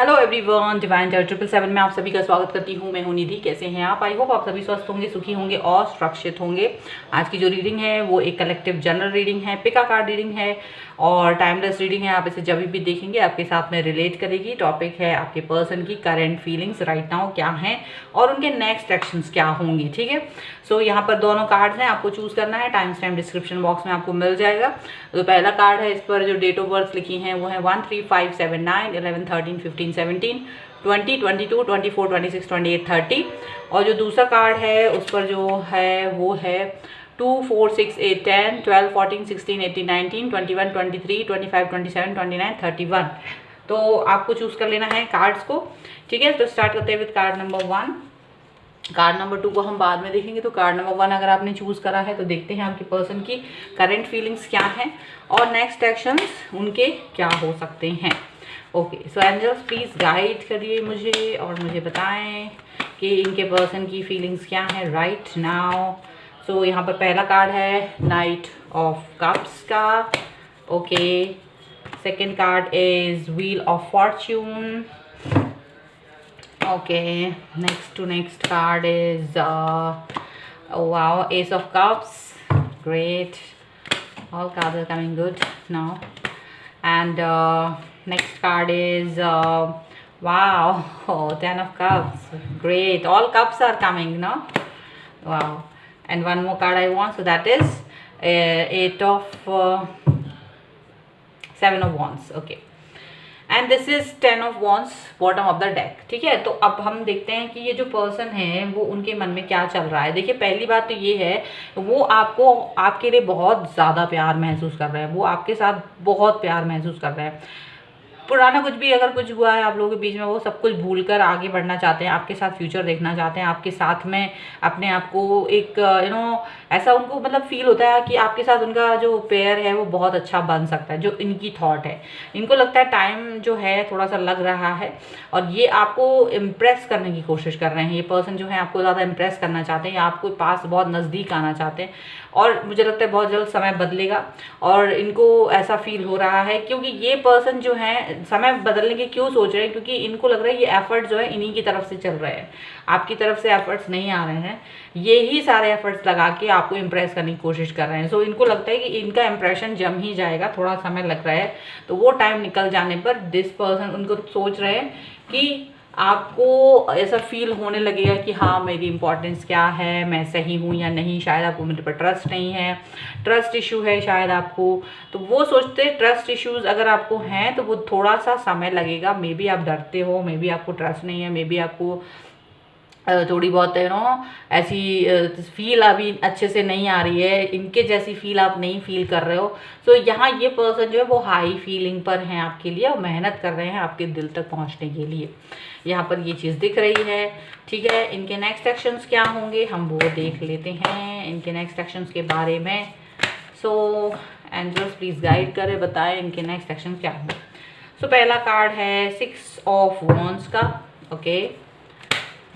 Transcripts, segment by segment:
Hello everyone, divine टारot 777 में आप सभी का स्वागत करती हूँ। मैं हूँ निधि। कैसे हैं आप? आई होप आप सभी स्वस्थ होंगे, सुखी होंगे और सुरक्षित होंगे। आज की जो रीडिंग है वो एक कलेक्टिव जनरल रीडिंग है, पिका कार्ड रीडिंग है और टाइमलेस रीडिंग है। आप इसे जब भी देखेंगे आपके साथ में रिलेट करेगी। टॉपिक है आपके पर्सन की करंट फीलिंग्स राइट नाउ क्या हैं और उनके नेक्स्ट एक्शंस क्या होंगी। ठीक है, सो यहाँ पर दोनों कार्ड्स हैं, आपको चूज करना है। टाइम स्टैम्प डिस्क्रिप्शन बॉक्स में आपको मिल जाएगा। तो पहला कार्ड है, इस पर जो डेट ऑफ बर्थ लिखी है वो है 1 3 5 7 9 11 13 15 17 20 22 24 26 28 30। और जो दूसरा कार्ड है उस पर जो है वो है 2 4 6 8 10 12 14 16 18 19 21 23 25 27 29 31। तो आपको चूज कर लेना है कार्ड्स को। ठीक है, तो स्टार्ट करते हैं with card number 1। Card number 2 को हम बाद में देखेंगे। तो कार्ड नंबर 1 अगर आपने चूज करा है तो देखते हैं आपके पर्सन की करंट फीलिंग्स क्या हैं और नेक्स्ट एक्शंस उनके क्या हो सकते हैं। Okay, so angels please guide करिए मुझे और मुझे बताएं कि इनके पर्सन की फीलिंग्स क्या है राइट नाउ। सो यहाँ पर पहला कार्ड है नाइट ऑफ कप्स का। Okay, second card is wheel of Fortune. Okay, next card is oh wow, Ace of Cups. Great, all cards are coming good now. And next card is wow, oh, 10 of Cups. Great, all cups are coming, no? Wow. And one more card I want, so that is 8 of 7 of Wands. Okay, and this is 10 of wands bottom of the deck. ठीक है, तो अब हम देखते हैं कि ये जो पर्सन है वो उनके मन में क्या चल रहा है। देखिए, पहली बात तो ये है वो आपको आपके लिए बहुत ज़्यादा प्यार महसूस कर रहे हैं। वो आपके साथ बहुत प्यार महसूस कर रहे हैं। पुराना कुछ भी अगर कुछ हुआ है आप लोगों के बीच में वो सब कुछ भूलकर आगे बढ़ना चाहते हैं, आपके साथ फ्यूचर देखना चाहते हैं, आपके साथ में अपने आप को एक ऐसा उनको मतलब फील होता है कि आपके साथ उनका जो पेयर है वो बहुत अच्छा बन सकता है। जो इनकी थॉट है, इनको लगता है टाइम जो है थोड़ा सा लग रहा है और ये आपको इम्प्रेस करने की कोशिश कर रहे हैं। ये पर्सन जो है आपको ज़्यादा इम्प्रेस करना चाहते हैं या आपको पास बहुत नज़दीक आना चाहते हैं और मुझे लगता है बहुत जल्द समय बदलेगा और इनको ऐसा फील हो रहा है क्योंकि ये पर्सन जो है समय बदलने के क्यों सोच रहे हैं, क्योंकि इनको लग रहा है ये एफर्ट्स जो है इन्हीं की तरफ से चल रहे हैं, आपकी तरफ से एफर्ट्स नहीं आ रहे हैं। ये ही सारे एफर्ट्स लगा के आपको इम्प्रेस करने की कोशिश कर रहे हैं। सो इनको लगता है कि इनका इम्प्रेशन जम ही जाएगा, थोड़ा समय लग रहा है। तो वो टाइम निकल जाने पर दिस पर्सन उनको सोच रहे हैं कि आपको ऐसा फील होने लगेगा कि हाँ मेरी इंपॉर्टेंस क्या है, मैं सही हूँ या नहीं। शायद आपको मेरे पर ट्रस्ट नहीं है, ट्रस्ट इशू है शायद आपको। तो वो सोचते ट्रस्ट इश्यूज अगर आपको हैं तो वो थोड़ा सा समय लगेगा। मे बी आप डरते हो, मे बी आपको ट्रस्ट नहीं है, मे बी आपको थोड़ी बहुत ऐसी फील अभी अच्छे से नहीं आ रही है, इनके जैसी फील आप नहीं फील कर रहे हो। सो यहाँ ये पर्सन जो है वो हाई फीलिंग पर हैं आपके लिए और मेहनत कर रहे हैं आपके दिल तक पहुँचने के लिए। यहाँ पर ये चीज़ दिख रही है। ठीक है, इनके नेक्स्ट एक्शंस क्या होंगे हम वो देख लेते हैं इनके नेक्स्ट एक्शंस के बारे में। सो एंजल्स प्लीज़ गाइड करें, बताएं इनके नेक्स्ट एक्शन क्या होंगे। सो पहला कार्ड है 6 ऑफ वॉन्ड्स का। ओके,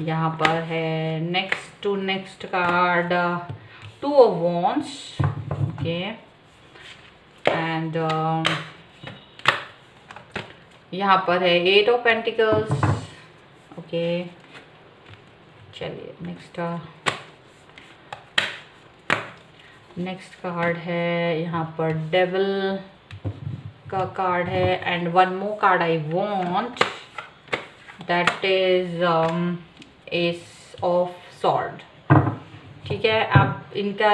यहाँ पर है next card 2 of wands. Okay, and यहाँ पर है 8 ऑफ पेंटिकल्स। ओके, चलिए नेक्स्ट कार्ड है यहाँ पर डेविल का कार्ड है and one more card I want, that is S of sword. ठीक है, अब इनका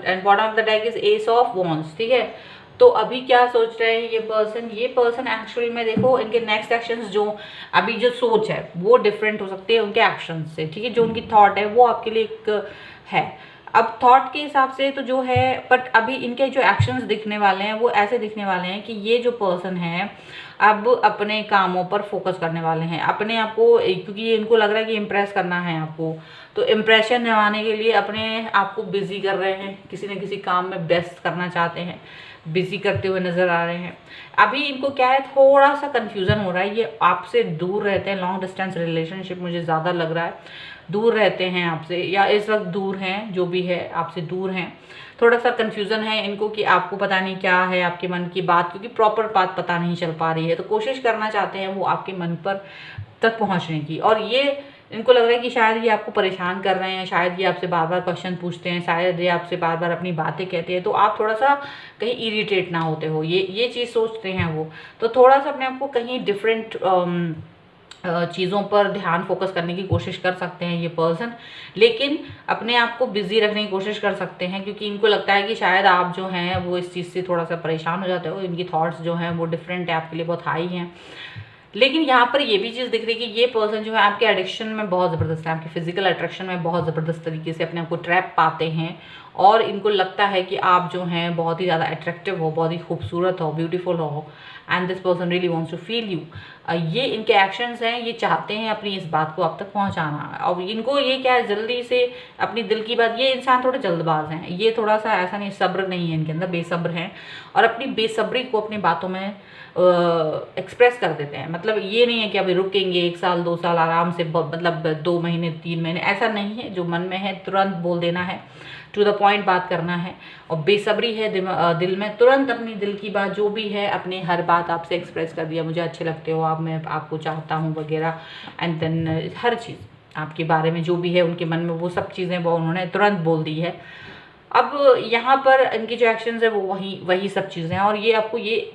and bottom of the deck is S of wands. ठीक है, तो अभी क्या सोच रहे हैं ये पर्सन एक्चुअली में देखो इनके नेक्स्ट एक्शंस जो अभी जो सोच है वो डिफरेंट हो सकती है उनके एक्शंस से। ठीक है, जो उनकी थॉट है वो आपके लिए एक है। अब थॉट के हिसाब से तो जो है, बट अभी इनके जो एक्शंस दिखने वाले हैं वो ऐसे दिखने वाले हैं कि ये जो पर्सन है अब अपने कामों पर फोकस करने वाले हैं, अपने आप को, क्योंकि ये इनको लग रहा है कि इम्प्रेस करना है आपको। तो इम्प्रेशन दिलाने के लिए अपने आप को बिजी कर रहे हैं, किसी न किसी काम में व्यस्त करना चाहते हैं। बिजी करते हुए नज़र आ रहे हैं। अभी इनको क्या है, थोड़ा सा कन्फ्यूज़न हो रहा है, ये आपसे दूर रहते हैं, लॉन्ग डिस्टेंस रिलेशनशिप मुझे ज़्यादा लग रहा है, दूर रहते हैं आपसे, या इस वक्त दूर हैं, जो भी है आपसे दूर हैं। थोड़ा सा कन्फ्यूज़न है इनको कि आपको पता नहीं क्या है आपके मन की बात, क्योंकि प्रॉपर बात पता नहीं चल पा रही है, तो कोशिश करना चाहते हैं वो आपके मन पर तक पहुँचने की। और ये इनको लग रहा है कि शायद ये आपको परेशान कर रहे हैं, शायद ये आपसे बार बार क्वेश्चन पूछते हैं, शायद ये आपसे बार बार अपनी बातें कहते हैं, तो आप थोड़ा सा कहीं इरिटेट ना होते हो, ये चीज़ सोचते हैं वो। तो थोड़ा सा अपने आप को कहीं डिफरेंट चीज़ों पर ध्यान फोकस करने की कोशिश कर सकते हैं ये पर्सन, लेकिन अपने आप को बिजी रखने की कोशिश कर सकते हैं, क्योंकि इनको लगता है कि शायद आप जो हैं वो इस चीज़ से थोड़ा सा परेशान हो जाते हो, इनकी थॉट्स जो हैं वो डिफरेंट है, आपके लिए बहुत हाई हैं। लेकिन यहाँ पर ये भी चीज़ दिख रही है कि ये पर्सन जो है आपके एडिक्शन में बहुत ज़बरदस्त है, आपके फिजिकल अट्रैक्शन में बहुत ज़बरदस्त तरीके से अपने आप को ट्रैप पाते हैं, और इनको लगता है कि आप जो हैं बहुत ही ज़्यादा अट्रैक्टिव हो, बहुत ही खूबसूरत हो, ब्यूटीफुल हो, and this person really wants to feel you. ये इनके एक्शंस हैं, ये चाहते हैं अपनी इस बात को आप तक पहुंचाना, और इनको ये क्या है, जल्दी से अपनी दिल की बात, ये इंसान थोड़े जल्दबाज हैं, ये थोड़ा सा ऐसा नहीं, सब्र नहीं है इनके अंदर, बेसब्र हैं, और अपनी बेसब्री को अपनी बातों में एक्सप्रेस कर देते हैं। मतलब ये नहीं है कि अभी रुकेंगे 1 साल 2 साल आराम से, मतलब 2 महीने 3 महीने, ऐसा नहीं है। जो मन में है तुरंत बोल देना है, टू द पॉइंट बात करना है, और बेसब्री है दिल में, तुरंत अपनी दिल की बात जो भी है अपनी हर बात आपसे एक्सप्रेस कर दिया, मुझे अच्छे लगते हो आप, मैं आपको चाहता हूँ वगैरह, एंड देन हर चीज़ आपके बारे में जो भी है उनके मन में, वो सब चीज़ें वो उन्होंने तुरंत बोल दी है। अब यहाँ पर इनकी जो एक्शंस है वो वही सब चीज़ें हैं, और ये आपको ये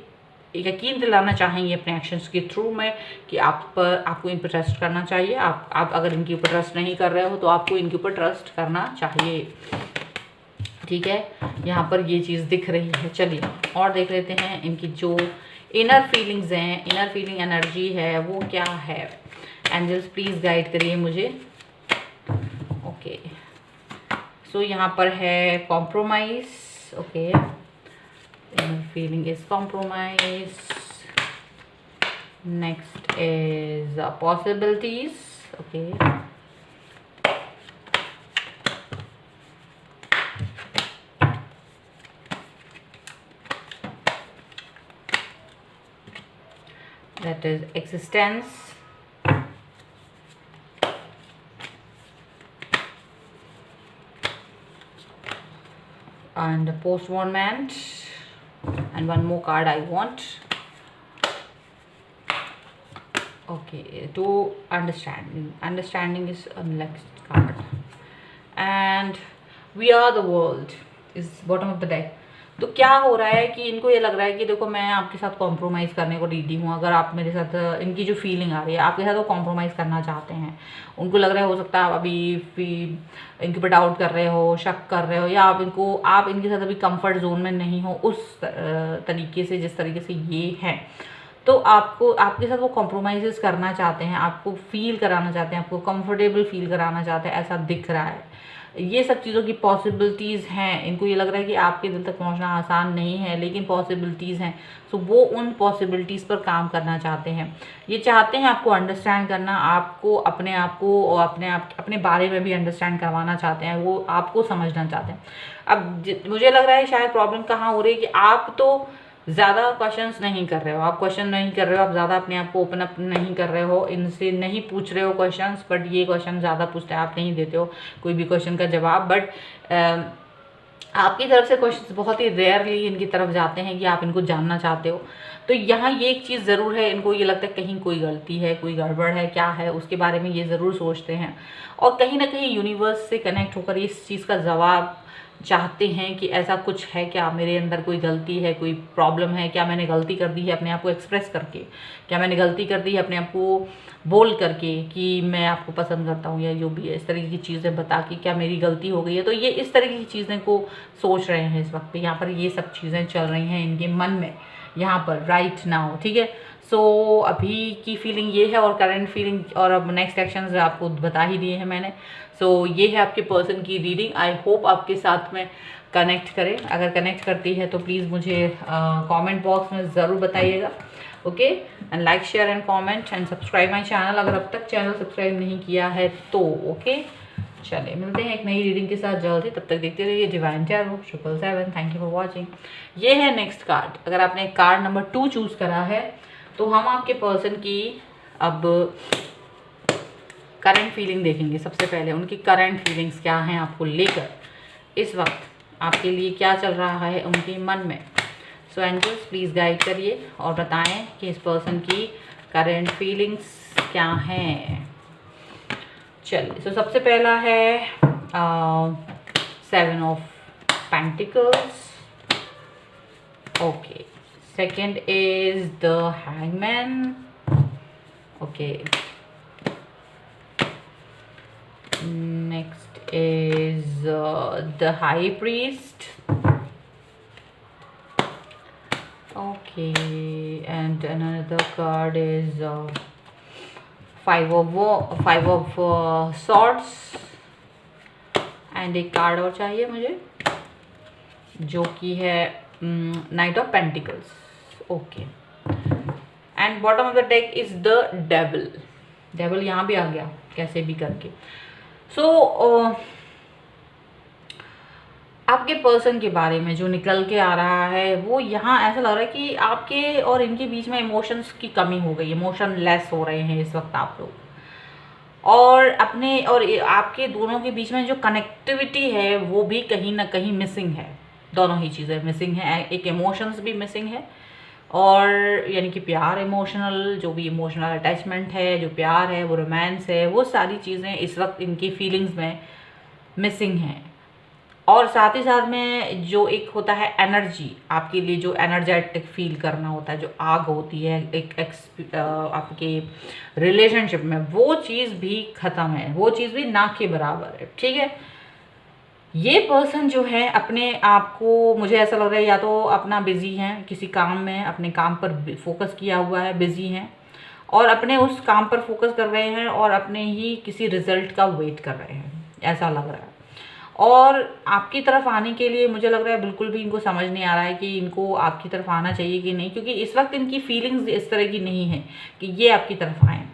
यकीन दिलाना चाहेंगे अपने एक्शंस के थ्रू में कि आपको इन पर ट्रस्ट करना चाहिए। आप अगर इनके ऊपर ट्रस्ट नहीं कर रहे हो तो आपको इनके ऊपर ट्रस्ट करना चाहिए, ठीक है। यहाँ पर ये चीज़ दिख रही है। चलिए और देख लेते हैं इनकी जो इनर फीलिंग्स हैं, इनर फीलिंग एनर्जी है वो क्या है। एंजल्स प्लीज़ गाइड करिए मुझे। ओके, सो यहाँ पर है compromise. Okay, inner feeling is compromise. Next is possibilities. Okay, that is existence. And postponement. And one more card I want. Okay, to understanding is a next card, and we are the world is bottom of the deck. तो क्या हो रहा है कि इनको ये लग रहा है कि देखो मैं आपके साथ कॉम्प्रोमाइज़ करने को रेडी हूँ, अगर आप मेरे साथ, इनकी जो फीलिंग आ रही है आपके साथ वो कॉम्प्रोमाइज़ करना चाहते हैं। उनको लग रहा है हो सकता है आप अभी इनके ऊपर डाउट कर रहे हो, शक कर रहे हो, या आप इनके साथ अभी कंफर्ट जोन में नहीं हो उस तरीके से जिस तरीके से ये हैं। तो आपके साथ वो कॉम्प्रोमाइज़ करना चाहते हैं, आपको फील कराना चाहते हैं, आपको कंफर्टेबल फील कराना चाहते हैं, ऐसा दिख रहा है। ये सब चीज़ों की पॉसिबिलिटीज़ हैं। इनको ये लग रहा है कि आपके दिल तक पहुंचना आसान नहीं है, लेकिन पॉसिबिलिटीज़ हैं। सो वो उन पॉसिबिलिटीज़ पर काम करना चाहते हैं। ये चाहते हैं आपको अंडरस्टैंड करना, आपको अपने आप को और अपने बारे में भी अंडरस्टैंड करवाना चाहते हैं, वो आपको समझना चाहते हैं। अब मुझे लग रहा है शायद प्रॉब्लम कहाँ हो रही है कि आप तो ज़्यादा क्वेश्चंस नहीं कर रहे हो, आप क्वेश्चन नहीं कर रहे हो, आप ज़्यादा अपने आप को ओपन अप नहीं कर रहे हो, इनसे नहीं पूछ रहे हो क्वेश्चंस, बट ये क्वेश्चन ज़्यादा पूछते हैं, आप नहीं देते हो कोई भी क्वेश्चन का जवाब। बट आपकी तरफ से क्वेश्चंस बहुत ही रेयरली इनकी तरफ जाते हैं कि आप इनको जानना चाहते हो। तो यहाँ ये एक चीज़ ज़रूर है, इनको ये लगता है कहीं कोई गलती है, कोई गड़बड़ है, क्या है उसके बारे में ये ज़रूर सोचते हैं, और कहीं ना कहीं यूनिवर्स से कनेक्ट होकर इस चीज़ का जवाब चाहते हैं कि ऐसा कुछ है क्या, मेरे अंदर कोई गलती है, कोई प्रॉब्लम है क्या, मैंने गलती कर दी है अपने आप को एक्सप्रेस करके, क्या मैंने गलती कर दी है अपने आप को बोल करके कि मैं आपको पसंद करता हूँ, या जो भी है इस तरीके की चीज़ें बता के क्या मेरी गलती हो गई है। तो ये इस तरीके की चीज़ें को सोच रहे हैं इस वक्त पे, यहाँ पर ये सब चीज़ें चल रही हैं इनके मन में यहाँ पर राइट नाउ, ठीक है। सो अभी की फीलिंग ये है, और करंट फीलिंग और अब नेक्स्ट एक्शंस आपको बता ही दिए हैं मैंने। सो ये है आपके पर्सन की रीडिंग। आई होप आपके साथ में कनेक्ट करें। अगर कनेक्ट करती है तो प्लीज़ मुझे कमेंट बॉक्स में ज़रूर बताइएगा। Okay, and like share and comment and subscribe my channel अगर अब तक चैनल सब्सक्राइब नहीं किया है तो। ओके, चलिए मिलते हैं एक नई रीडिंग के साथ जल्दी, तब तक देखते रहिए divine tarot 777। Thank you for watching. ये है नेक्स्ट कार्ड। अगर आपने कार्ड नंबर 2 चूज करा है तो हम आपके पर्सन की अब करंट फीलिंग देखेंगे। सबसे पहले उनकी करंट फीलिंग्स क्या हैं आपको लेकर, इस वक्त आपके लिए क्या चल रहा है उनके मन में। सो एंजल्स प्लीज़ गाइड करिए और बताएं कि इस पर्सन की करंट फीलिंग्स क्या हैं। चलिए सो सबसे पहला है 7 of pentacles. Okay, second is the hangman. Okay, next is the high priest. Okay, and another card is 5 of swords, and एक कार्ड और चाहिए मुझे जो कि है night of pentacles. Okay, and bottom of the deck is the devil. Devil यहाँ भी आ गया कैसे भी करके। सो आपके पर्सन के बारे में जो निकल के आ रहा है वो यहाँ ऐसा लग रहा है कि आपके और इनके बीच में इमोशंस की कमी हो गई, इमोशन लेस हो रहे हैं इस वक्त आप लोग, और अपने और आपके दोनों के बीच में जो कनेक्टिविटी है वो भी कहीं ना कहीं मिसिंग है। दोनों ही चीज़ें मिसिंग है, एक इमोशंस भी मिसिंग है, और यानी कि प्यार, इमोशनल जो भी इमोशनल अटैचमेंट है, जो प्यार है, वो रोमांस है, वो सारी चीज़ें इस वक्त इनकी फीलिंग्स में मिसिंग हैं। और साथ ही साथ में जो एक होता है एनर्जी, आपके लिए जो एनर्जेटिक फील करना होता है, जो आग होती है एक आपके रिलेशनशिप में, वो चीज़ भी ख़त्म है, वो चीज़ भी ना के बराबर है। ठीक है, ये पर्सन जो है अपने आप को, मुझे ऐसा लग रहा है या तो अपना बिजी हैं किसी काम में, अपने काम पर फोकस किया हुआ है, बिजी हैं और अपने उस काम पर फोकस कर रहे हैं और अपने ही किसी रिजल्ट का वेट कर रहे हैं, ऐसा लग रहा है। और आपकी तरफ आने के लिए मुझे लग रहा है बिल्कुल भी इनको समझ नहीं आ रहा है कि इनको आपकी तरफ आना चाहिए कि नहीं, क्योंकि इस वक्त इनकी फीलिंग्स इस तरह की नहीं है कि ये आपकी तरफ आएँ।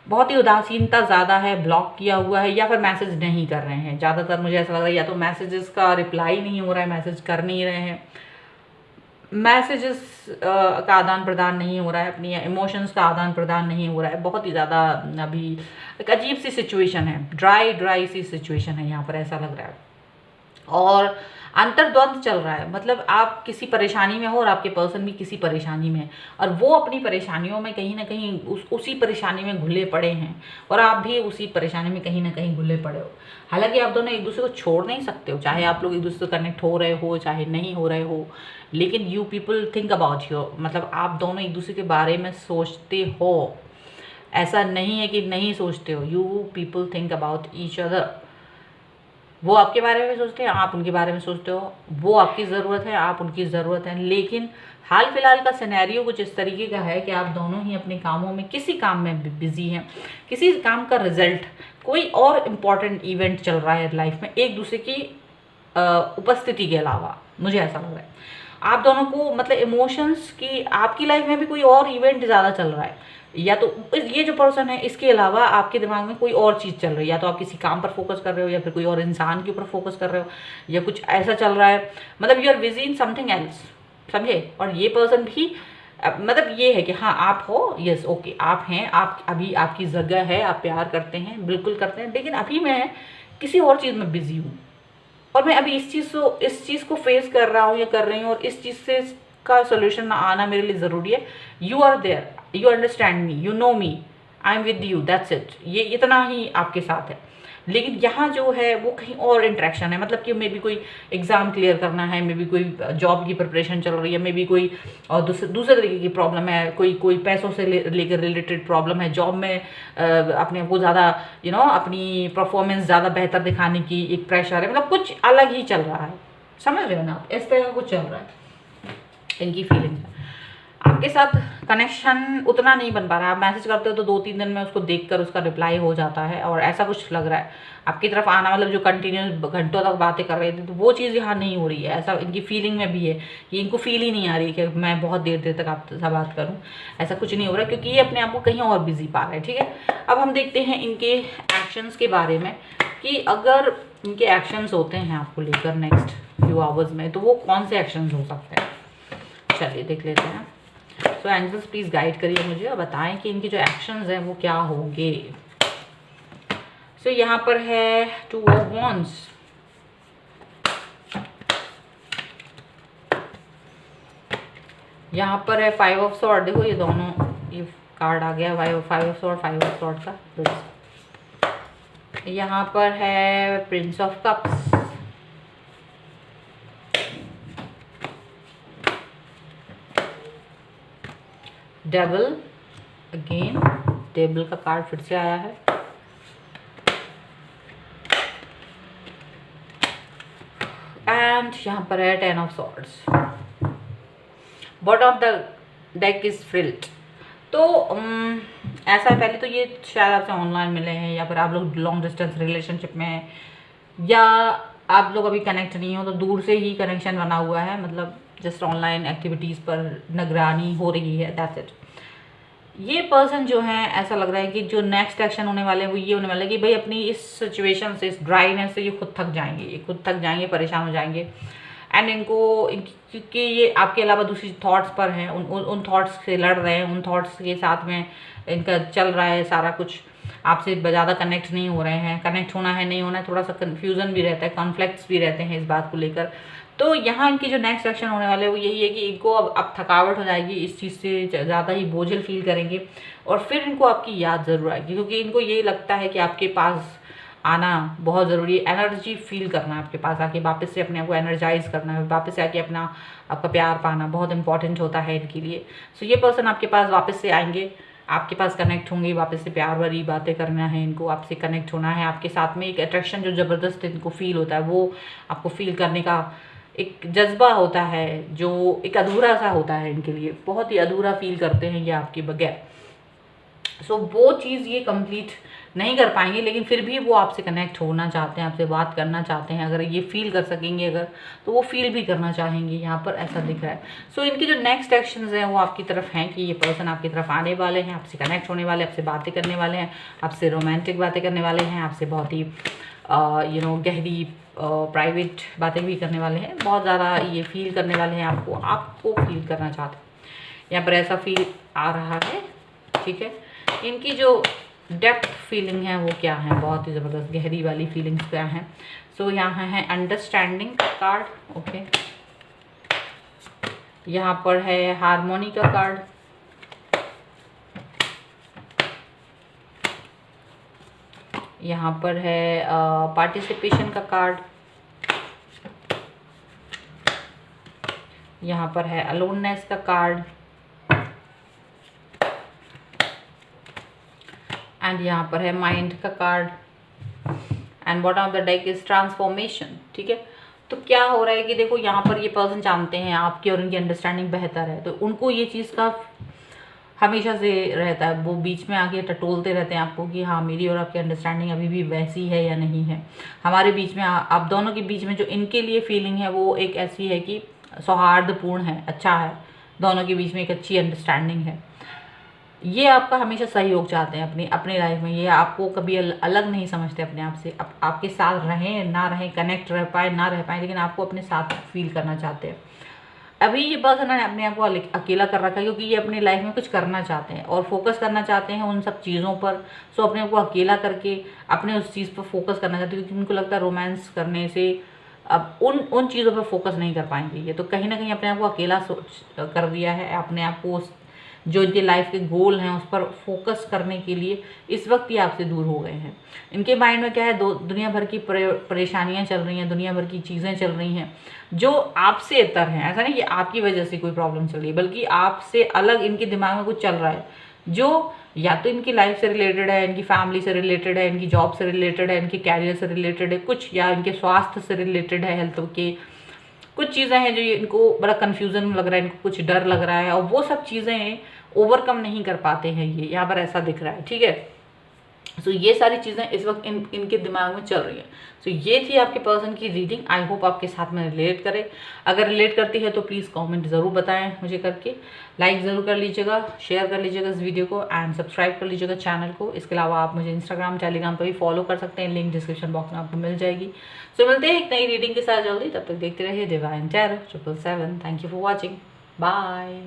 बहुत ही उदासीनता ज़्यादा है, ब्लॉक किया हुआ है, या फिर मैसेज नहीं कर रहे हैं। ज़्यादातर मुझे ऐसा लग रहा है या तो मैसेजेस का रिप्लाई नहीं हो रहा है, मैसेज कर नहीं रहे हैं, मैसेजेस का आदान प्रदान नहीं हो रहा है, अपनी इमोशंस का आदान प्रदान नहीं हो रहा है। बहुत ही ज़्यादा अभी एक अजीब सी सिचुएशन है, ड्राई सी सिचुएशन है यहाँ पर, ऐसा लग रहा है। और अंतर्द्वंद चल रहा है, मतलब आप किसी परेशानी में हो और आपके पर्सन भी किसी परेशानी में है, और वो अपनी परेशानियों में कहीं ना कहीं उसी परेशानी में घुले पड़े हैं और आप भी उसी परेशानी में कहीं ना कहीं घुले पड़े हो। हालांकि आप दोनों एक दूसरे को छोड़ नहीं सकते हो, चाहे आप लोग एक दूसरे से कनेक्ट हो रहे हो चाहे नहीं हो रहे हो, लेकिन you people think about your, मतलब आप दोनों एक दूसरे के बारे में सोचते हो। ऐसा नहीं है कि नहीं सोचते हो, you people think about each other. वो आपके बारे में सोचते हैं, आप उनके बारे में सोचते हो, वो आपकी ज़रूरत है, आप उनकी ज़रूरत है। लेकिन हाल फिलहाल का सिनेरियो कुछ इस तरीके का है कि आप दोनों ही अपने कामों में, किसी काम में बिजी हैं, किसी काम का रिजल्ट, कोई और इम्पॉर्टेंट इवेंट चल रहा है लाइफ में एक दूसरे की उपस्थिति के अलावा। मुझे ऐसा लग रहा है आप दोनों को, मतलब इमोशंस की आपकी लाइफ में भी कोई और इवेंट ज़्यादा चल रहा है, या तो ये जो पर्सन है इसके अलावा आपके दिमाग में कोई और चीज़ चल रही है, या तो आप किसी काम पर फोकस कर रहे हो या फिर कोई और इंसान के ऊपर फोकस कर रहे हो, या कुछ ऐसा चल रहा है, मतलब you are busy in something else, समझे। और ये पर्सन भी मतलब ये है कि हाँ आप हो, यस ओके आप हैं, आप अभी आपकी जगह है, आप प्यार करते हैं, बिल्कुल करते हैं, लेकिन अभी मैं किसी और चीज़ में बिजी हूँ और मैं अभी इस चीज़ को फेस कर रहा हूँ या कर रही हूँ, और इस चीज़ से का सोल्यूशन आना मेरे लिए ज़रूरी है। You are there, you understand me, you know me, I am with you, that's it. ये इतना ही आपके साथ है। लेकिन यहाँ जो है वो कहीं और इंटरेक्शन है, मतलब कि मे बी कोई एग्ज़ाम क्लियर करना है, मे बी कोई जॉब की प्रिपरेशन चल रही है, मे बी कोई और दूसरे तरीके की प्रॉब्लम है, कोई पैसों से लेकर रिलेटेड प्रॉब्लम है, जॉब में अपने को ज़्यादा अपनी परफॉर्मेंस ज़्यादा बेहतर दिखाने की एक प्रेशर है, मतलब कुछ अलग ही चल रहा है, समझ रहे हो ना आप, इस तरह का कुछ चल रहा है इनकी फीलिंग्स। आपके साथ कनेक्शन उतना नहीं बन पा रहा है। आप मैसेज करते हो तो 2-3 दिन में उसको देखकर उसका रिप्लाई हो जाता है और ऐसा कुछ लग रहा है आपकी तरफ आना, मतलब जो कंटिन्यूस घंटों तक बातें कर रहे थे, तो वो चीज़ यहाँ नहीं हो रही है। ऐसा इनकी फीलिंग में भी है कि इनको फील ही नहीं आ रही कि मैं बहुत देर देर तक आपसे बात करूँ, ऐसा कुछ नहीं हो रहा क्योंकि ये अपने आप को कहीं और बिजी पा रहे हैं। ठीक है, अब हम देखते हैं इनके एक्शंस के बारे में कि अगर इनके एक्शंस होते हैं आपको लेकर नेक्स्ट फ्यू आवर्स में, तो वो कौन से एक्शंस हो सकते हैं। चलिए देख लेते हैं। सो एंजल्स प्लीज़ गाइड करिए मुझे और बताएं कि इनके जो एक्शंस हैं वो क्या होंगे। सो यहाँ पर है 2 ऑफ वॉन्ड्स, यहाँ पर है 5 ऑफ सॉर्ड। देखो ये दोनों, ये कार्ड आ गया 5 ऑफ सॉर्ड, 5 ऑफ सॉर्ड का। यहाँ पर है Prince of cups, devil, again devil का कार्ड फिर से आया है, एंड यहाँ पर है 10 of swords. Bottom of the deck is filled. तो ऐसा है, पहले तो ये शायद आपसे ऑनलाइन मिले हैं या फिर आप लोग लॉन्ग डिस्टेंस रिलेशनशिप में हैं या आप लोग अभी कनेक्ट नहीं हो तो दूर से ही कनेक्शन बना हुआ है, मतलब जस्ट ऑनलाइन एक्टिविटीज़ पर निगरानी हो रही है, दैट्स इट। ये पर्सन जो है ऐसा लग रहा है कि जो नेक्स्ट एक्शन होने वाले हैं वो ये होने वाला है कि भाई अपनी इस सिचुएशन से, इस ड्राइनेस से ये खुद थक जाएंगे, ये खुद थक जाएंगे, परेशान हो जाएंगे। एंड क्योंकि ये आपके अलावा दूसरी थॉट्स पर हैं, उन थॉट्स से लड़ रहे हैं, उन थॉट्स के साथ में इनका चल रहा है सारा कुछ, आपसे ज़्यादा कनेक्ट नहीं हो रहे हैं। कनेक्ट होना है नहीं होना है, थोड़ा सा कन्फ्यूज़न भी रहता है, कॉन्फ्लिक्ट्स भी रहते हैं इस बात को लेकर। तो यहाँ इनकी जो नेक्स्ट एक्शन होने वाले हैं वो यही है कि इनको अब थकावट हो जाएगी, इस चीज़ से ज़्यादा ही बोझिल फील करेंगे और फिर इनको आपकी याद ज़रूर आएगी क्योंकि इनको यही लगता है कि आपके पास आना बहुत ज़रूरी है, एनर्जी फील करना है आपके पास आके, वापस से अपने आप को एनर्जाइज करना है, वापस से आके आपका प्यार पाना बहुत इंपॉर्टेंट होता है इनके लिए। सो ये पर्सन आपके पास वापस से आएंगे, आपके पास कनेक्ट होंगे, वापस से प्यार भरी बातें करना है इनको, आपसे कनेक्ट होना है, आपके साथ में एक अट्रैक्शन जो ज़बरदस्त इनको फील होता है वो आपको फील करने का एक जज्बा होता है जो एक अधूरा सा होता है इनके लिए, बहुत ही अधूरा फील करते हैं ये आपके बगैर। सो वो चीज़ ये कंप्लीट नहीं कर पाएंगे लेकिन फिर भी वो आपसे कनेक्ट होना चाहते हैं, आपसे बात करना चाहते हैं। अगर ये फील कर सकेंगे अगर, तो वो फील भी करना चाहेंगे, यहाँ पर ऐसा दिख रहा है। सो इनके जो नेक्स्ट एक्शंस हैं वो आपकी तरफ हैं कि ये पर्सन आपकी तरफ आने वाले हैं, आपसे कनेक्ट होने वाले हैं, आपसे बातें करने वाले हैं, आपसे रोमांटिक बातें करने वाले हैं, आपसे बहुत ही गहरी प्राइवेट बातें भी करने वाले हैं, बहुत ज़्यादा ये फील करने वाले हैं, आपको फील करना चाहते हैं। यहाँ पर ऐसा फील आ रहा है। ठीक है, इनकी जो डेप्थ फीलिंग है वो क्या है, बहुत ही ज़बरदस्त गहरी वाली फीलिंग्स क्या हैं। सो यहाँ है अंडरस्टैंडिंग का कार्ड, ओके। यहाँ पर है हारमोनी का कार्ड, यहाँ पर है पार्टिसिपेशन का कार्ड, यहाँ पर है अलोननेस का कार्ड, एंड यहाँ पर है माइंड का card, and bottom of the deck is transformation. ठीक है, तो क्या हो रहा है कि देखो यहाँ पर ये पर्सन जानते हैं आपकी और उनकी अंडरस्टैंडिंग बेहतर है, तो उनको ये चीज़ का हमेशा से रहता है, वो बीच में आके टटोलते रहते हैं आपको कि हाँ मेरी और आपकी अंडरस्टैंडिंग अभी भी वैसी है या नहीं है। हमारे बीच में, आप दोनों के बीच में जो इनके लिए फीलिंग है वो एक ऐसी है कि सौहार्दपूर्ण है, अच्छा है, दोनों के बीच में एक अच्छी अंडरस्टैंडिंग है। ये आपका हमेशा सहयोग चाहते हैं अपनी लाइफ में, ये आपको कभी अलग नहीं समझते अपने आप से, आपके साथ रहें ना रहें, कनेक्ट रह पाए ना रह पाए, लेकिन आपको अपने साथ फील करना चाहते हैं। अभी ये पर्सन ने अपने आप को अकेला कर रखा है क्योंकि ये अपनी लाइफ में कुछ करना चाहते हैं और फोकस करना चाहते हैं उन सब चीज़ों पर। सो अपने आप को अकेला करके अपने उस चीज़ पर फोकस करना चाहते हैं क्योंकि उनको लगता है रोमांस करने से अब उन चीज़ों पर फोकस नहीं कर पाएंगे ये, तो कहीं ना कहीं अपने आप को अकेला कर दिया है। अपने आप को जो इनके लाइफ के गोल हैं उस पर फोकस करने के लिए इस वक्त ये आपसे दूर हो गए हैं। इनके माइंड में क्या है, दुनिया भर की परेशानियां चल रही हैं, दुनिया भर की चीज़ें चल रही हैं जो आपसे इतर हैं। ऐसा नहीं कि आपकी वजह से कोई प्रॉब्लम चल रही है, बल्कि आपसे अलग इनके दिमाग में कुछ चल रहा है जो या तो इनकी लाइफ से रिलेटेड है, इनकी फैमिली से रिलेटेड है, इनकी जॉब से रिलेटेड है, इनके कैरियर से रिलेटेड है कुछ, या इनके स्वास्थ्य से रिलेटेड है, हेल्थ के कुछ चीज़ें हैं जो इनको बड़ा कन्फ्यूज़न लग रहा है, इनको कुछ डर लग रहा है, और वो सब चीज़ें ओवरकम नहीं कर पाते हैं, ये यहाँ पर ऐसा दिख रहा है, ठीक है। सो ये सारी चीज़ें इस वक्त इनके दिमाग में चल रही हैं। सो ये थी आपके पर्सन की रीडिंग। आई होप आपके साथ में रिलेट करे। अगर रिलेट करती है तो प्लीज़ कमेंट ज़रूर बताएं मुझे करके, लाइक ज़रूर कर लीजिएगा, शेयर कर लीजिएगा इस वीडियो को, एंड सब्सक्राइब कर लीजिएगा चैनल को। इसके अलावा आप मुझे इंस्टाग्राम, टेलीग्राम पर भी फॉलो कर सकते हैं, लिंक डिस्क्रिप्शन बॉक्स में आपको मिल जाएगी। सो मिलते हैं एक नई रीडिंग के साथ जल्दी, तब तक देखते रहिए divine tarot 777। Thank you for watching, bye.